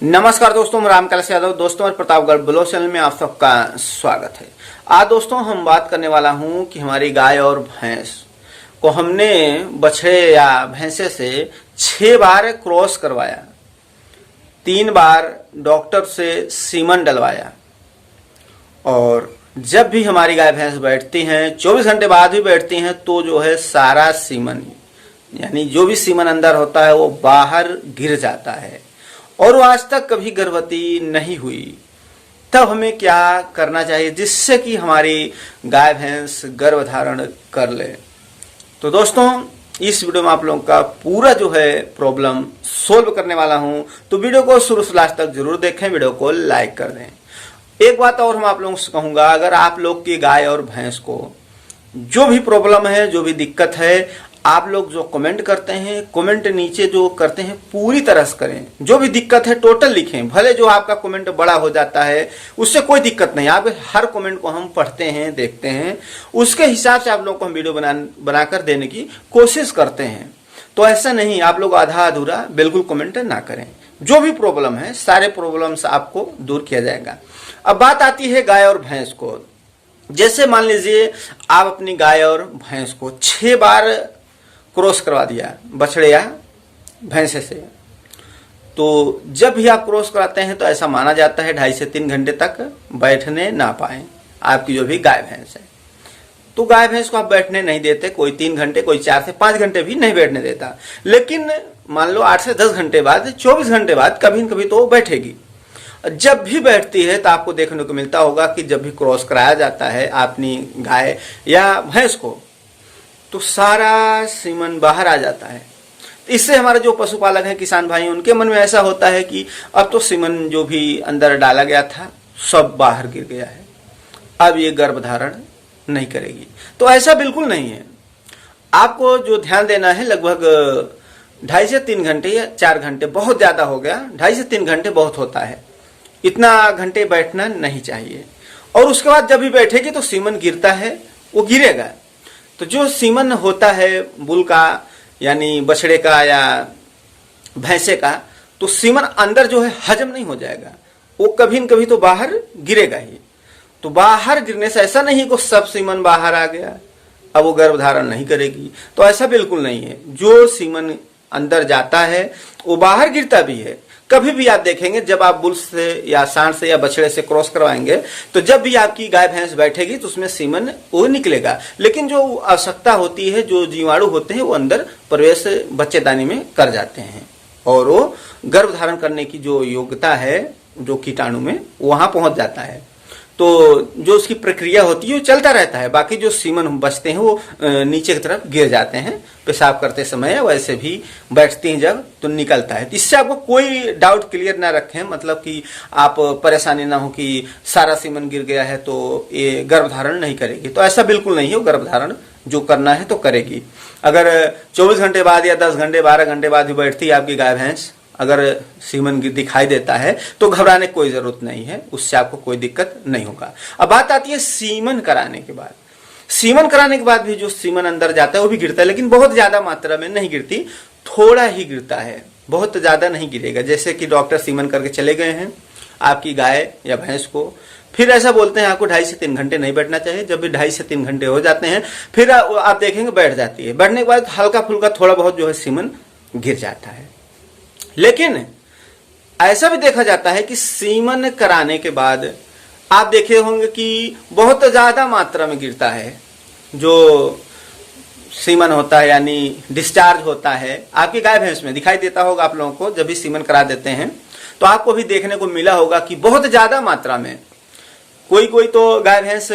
नमस्कार दोस्तों, मैं रामकैलाश यादव। दोस्तों, और प्रतापगढ़ ब्लॉग चैनल में आप सबका स्वागत है। आज दोस्तों हम बात करने वाला हूं कि हमारी गाय और भैंस को हमने बछड़े या भैंसे से 6 बार क्रॉस करवाया, 3 बार डॉक्टर से सीमन डलवाया, और जब भी हमारी गाय भैंस बैठती हैं 24 घंटे बाद भी बैठती हैं तो जो है सारा सीमन यानी जो भी सीमन अंदर होता है वो बाहर गिर जाता है और वो आज तक कभी गर्भवती नहीं हुई। तब हमें क्या करना चाहिए जिससे कि हमारी गाय भैंस गर्भधारण कर ले। तो दोस्तों, इस वीडियो में आप लोगों का पूरा जो है प्रॉब्लम सोल्व करने वाला हूं, तो वीडियो को शुरू से लास्ट तक जरूर देखें, वीडियो को लाइक कर दें। एक बात और हम आप लोगों से कहूंगा, अगर आप लोग की गाय और भैंस को जो भी प्रॉब्लम है, जो भी दिक्कत है, आप लोग जो कमेंट करते हैं, कमेंट नीचे जो करते हैं पूरी तरह से करें। जो भी दिक्कत है टोटल लिखें। भले जो आपका कमेंट बड़ा हो जाता है उससे कोई दिक्कत नहीं, आपके हर कमेंट को हम पढ़ते हैं, देखते हैं, उसके हिसाब से आप लोग को हम वीडियो बनाकर देने की कोशिश करते हैं। तो ऐसा नहीं आप लोग आधा अधूरा बिल्कुल कमेंट ना करें। जो भी प्रॉब्लम है सारे प्रॉब्लम से आपको दूर किया जाएगा। अब बात आती है गाय और भैंस को। जैसे मान लीजिए आप अपनी गाय और भैंस को 6 बार क्रॉस करवा दिया बछड़े या भैंसे से, तो जब भी आप क्रॉस कराते हैं तो ऐसा माना जाता है 2.5 से 3 घंटे तक बैठने ना पाए आपकी जो भी गाय भैंस है। तो गाय भैंस को आप बैठने नहीं देते, कोई 3 घंटे, कोई 4 से 5 घंटे भी नहीं बैठने देता। लेकिन मान लो 8 से 10 घंटे बाद, 24 घंटे बाद कभी न कभी तो वो बैठेगी। जब भी बैठती है तो आपको देखने को मिलता होगा कि जब भी क्रॉस कराया जाता है अपनी गाय या भैंस को, तो सारा सीमन बाहर आ जाता है। इससे हमारे जो पशुपालक हैं, किसान भाई, उनके मन में ऐसा होता है कि अब तो सीमन जो भी अंदर डाला गया था सब बाहर गिर गया है, अब ये गर्भधारण नहीं करेगी। तो ऐसा बिल्कुल नहीं है। आपको जो ध्यान देना है, लगभग 2.5 से 3 घंटे या 4 घंटे बहुत ज्यादा हो गया, 2.5 से 3 घंटे बहुत होता है, इतना घंटे बैठना नहीं चाहिए। और उसके बाद जब भी बैठेगी तो सीमन गिरता है, वो गिरेगा। तो जो सीमन होता है बुल का यानी बछड़े का या भैंसे का, तो सीमन अंदर जो है हजम नहीं हो जाएगा, वो कभी न कभी तो बाहर गिरेगा ही। तो बाहर गिरने से ऐसा नहीं कि सब सीमन बाहर आ गया अब वो गर्भधारण नहीं करेगी, तो ऐसा बिल्कुल नहीं है। जो सीमन अंदर जाता है वो बाहर गिरता भी है। कभी भी आप देखेंगे जब आप बुल से या सांड से या बछड़े से क्रॉस करवाएंगे तो जब भी आपकी गाय भैंस बैठेगी तो उसमें सीमन वो निकलेगा, लेकिन जो आवश्यकता होती है, जो जीवाणु होते हैं वो अंदर प्रवेश बच्चेदानी में कर जाते हैं और वो गर्भधारण करने की जो योग्यता है जो कीटाणु में वहां पहुंच जाता है। तो जो उसकी प्रक्रिया होती है वो चलता रहता है। बाकी जो सीमन बचते हैं वो नीचे की तरफ गिर जाते हैं पेशाब करते समय, वैसे भी बैठती हैं जब तो निकलता है। इससे आपको कोई डाउट क्लियर ना रखें, मतलब कि आप परेशानी ना हो कि सारा सीमन गिर गया है तो ये गर्भधारण नहीं करेगी। तो ऐसा बिल्कुल नहीं है, वो गर्भधारण जो करना है तो करेगी। अगर 24 घंटे बाद या 10 घंटे 12 घंटे बाद भी बैठती है आपकी गाय भैंस, अगर सीमन दिखाई देता है तो घबराने की कोई जरूरत नहीं है, उससे आपको कोई दिक्कत नहीं होगा। अब बात आती है सीमन कराने के बाद। सीमन कराने के बाद भी जो सीमन अंदर जाता है वो भी गिरता है, लेकिन बहुत ज्यादा मात्रा में नहीं गिरती, थोड़ा ही गिरता है, बहुत ज्यादा नहीं गिरेगा। जैसे कि डॉक्टर सीमन करके चले गए हैं आपकी गाय या भैंस को, फिर ऐसा बोलते हैं आपको 2.5 से 3 घंटे नहीं बैठना चाहिए। जब भी 2.5 से 3 घंटे हो जाते हैं फिर आप देखेंगे बैठ जाती है। बैठने के बाद हल्का फुल्का थोड़ा बहुत जो है सीमन गिर जाता है। लेकिन ऐसा भी देखा जाता है कि सीमन कराने के बाद आप देखे होंगे कि बहुत ज्यादा मात्रा में गिरता है। जो सीमन होता है यानी डिस्चार्ज होता है आपकी गाय भैंस में दिखाई देता होगा आप लोगों को। जब भी सीमन करा देते हैं तो आपको भी देखने को मिला होगा कि बहुत ज्यादा मात्रा में, कोई कोई तो गाय भैंस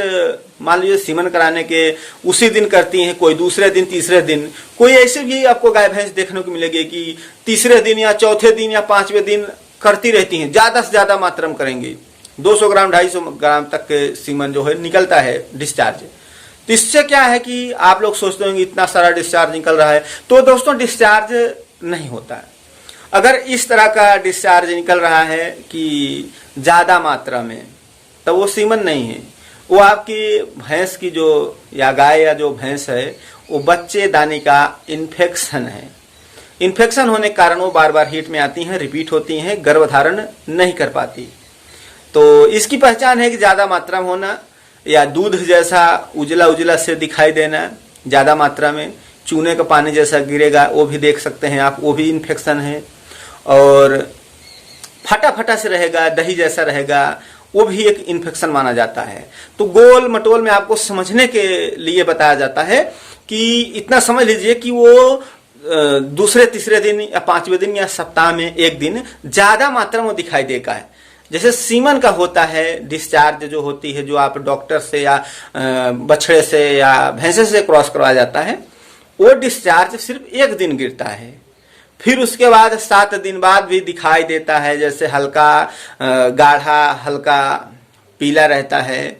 मान लीजिए सीमन कराने के उसी दिन करती हैं, कोई दूसरे दिन, तीसरे दिन, कोई ऐसे भी आपको गाय भैंस देखने को मिलेगी कि तीसरे दिन या चौथे दिन या 5वें दिन करती रहती हैं, ज्यादा से ज्यादा मात्रा में करेंगी। 200 ग्राम 250 ग्राम तक के सीमन जो है निकलता है डिस्चार्ज। तो इससे क्या है कि आप लोग सोचते होंगे इतना सारा डिस्चार्ज निकल रहा है, तो दोस्तों डिस्चार्ज नहीं होता है। अगर इस तरह का डिस्चार्ज निकल रहा है कि ज्यादा मात्रा में, तो वो सीमन नहीं है, वो आपकी भैंस की जो या गाय या जो भैंस है वो बच्चे दानी का इन्फेक्शन है। इन्फेक्शन होने के कारण वो बार बार हीट में आती हैं, रिपीट होती हैं, गर्भधारण नहीं कर पाती। तो इसकी पहचान है कि ज़्यादा मात्रा में होना या दूध जैसा उजला उजला से दिखाई देना, ज़्यादा मात्रा में चूने का पानी जैसा गिरेगा, वो भी देख सकते हैं आप, वो भी इन्फेक्शन है। और फटा फटा से रहेगा, दही जैसा रहेगा, वो भी एक इन्फेक्शन माना जाता है। तो गोल मटोल में आपको समझने के लिए बताया जाता है कि इतना समझ लीजिए कि वो दूसरे तीसरे दिन या पांचवें दिन या सप्ताह में एक दिन ज्यादा मात्रा में दिखाई देगा है। जैसे सीमन का होता है डिस्चार्ज जो होती है, जो आप डॉक्टर से या बछड़े से या भैंसे से क्रॉस करवाया जाता है, वो डिस्चार्ज सिर्फ एक दिन गिरता है। फिर उसके बाद 7 दिन बाद भी दिखाई देता है, जैसे हल्का गाढ़ा, हल्का पीला रहता है,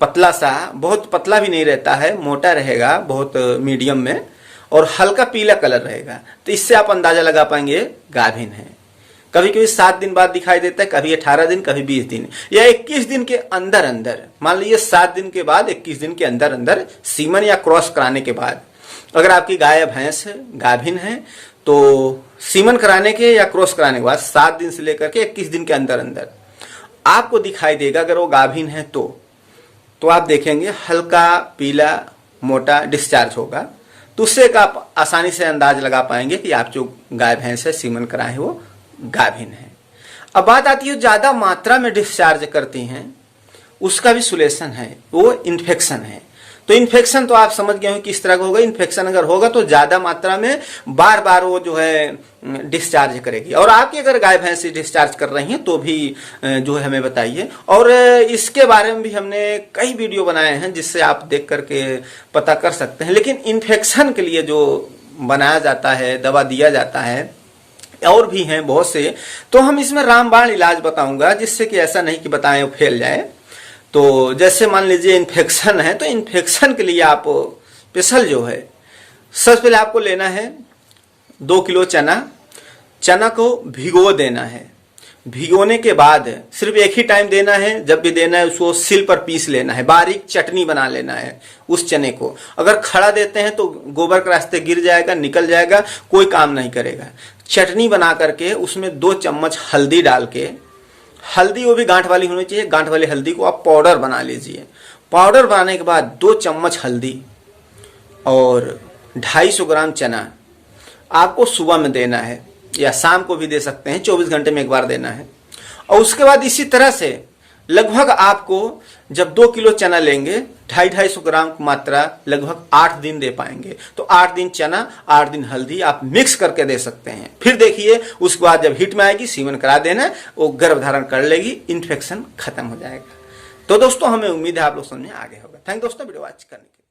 पतला सा, बहुत पतला भी नहीं रहता है, मोटा रहेगा बहुत मीडियम में, और हल्का पीला कलर रहेगा। तो इससे आप अंदाजा लगा पाएंगे गाभिन है। कभी कभी 7 दिन बाद दिखाई देता है, कभी 18 दिन, कभी 20 दिन या 21 दिन के अंदर अंदर। मान लीजिए 7 दिन के बाद 21 दिन के अंदर अंदर सीमन या क्रॉस कराने के बाद अगर आपकी गाय या भैंस गाभिन है तो सीमन कराने के या क्रॉस कराने के बाद 7 दिन से लेकर के 21 दिन के अंदर अंदर आपको दिखाई देगा। अगर वो गाभिन है तो आप देखेंगे हल्का पीला मोटा डिस्चार्ज होगा। तो उससे एक आप आसानी से अंदाज लगा पाएंगे कि आप जो गाय भैंस है सीमन कराए हैं वो गाभिन है। अब बात आती है ज्यादा मात्रा में डिस्चार्ज करती हैं, उसका भी सुलेशन है, वो इन्फेक्शन है। तो इन्फेक्शन तो आप समझ गए हो किस तरह का होगा। इन्फेक्शन अगर होगा तो ज्यादा मात्रा में बार बार वो जो है डिस्चार्ज करेगी। और आपकी अगर गाय भैंस डिस्चार्ज कर रही हैं तो भी जो है हमें बताइए। और इसके बारे में भी हमने कई वीडियो बनाए हैं जिससे आप देख करके पता कर सकते हैं। लेकिन इन्फेक्शन के लिए जो बनाया जाता है, दवा दिया जाता है, और भी हैं बहुत से, तो हम इसमें रामबाण इलाज बताऊंगा, जिससे कि ऐसा नहीं कि बताएं वो फैल जाए। तो जैसे मान लीजिए इन्फेक्शन है, तो इन्फेक्शन के लिए आप स्पेशल जो है, सबसे पहले आपको लेना है 2 किलो चना को भिगो देना है। भिगोने के बाद सिर्फ एक ही टाइम देना है, जब भी देना है उसको सिल पर पीस लेना है, बारीक चटनी बना लेना है उस चने को। अगर खड़ा देते हैं तो गोबर के रास्ते गिर जाएगा, निकल जाएगा, कोई काम नहीं करेगा। चटनी बना करके उसमें 2 चम्मच हल्दी डाल के, हल्दी वो भी गांठ वाली होनी चाहिए, गांठ वाली हल्दी को आप पाउडर बना लीजिए। पाउडर बनाने के बाद 2 चम्मच हल्दी और 250 ग्राम चना आपको सुबह में देना है या शाम को भी दे सकते हैं, 24 घंटे में एक बार देना है। और उसके बाद इसी तरह से लगभग आपको जब 2 किलो चना लेंगे 250 ग्राम मात्रा लगभग 8 दिन दे पाएंगे। तो 8 दिन चना 8 दिन हल्दी आप मिक्स करके दे सकते हैं। फिर देखिए उसके बाद जब हिट में आएगी सीमन करा देना, वो गर्भधारण कर लेगी, इन्फेक्शन खत्म हो जाएगा। तो दोस्तों हमें उम्मीद है आप लोग समझ में आ गए होगा। थैंक दोस्तों वीडियो वॉच करने के लिए।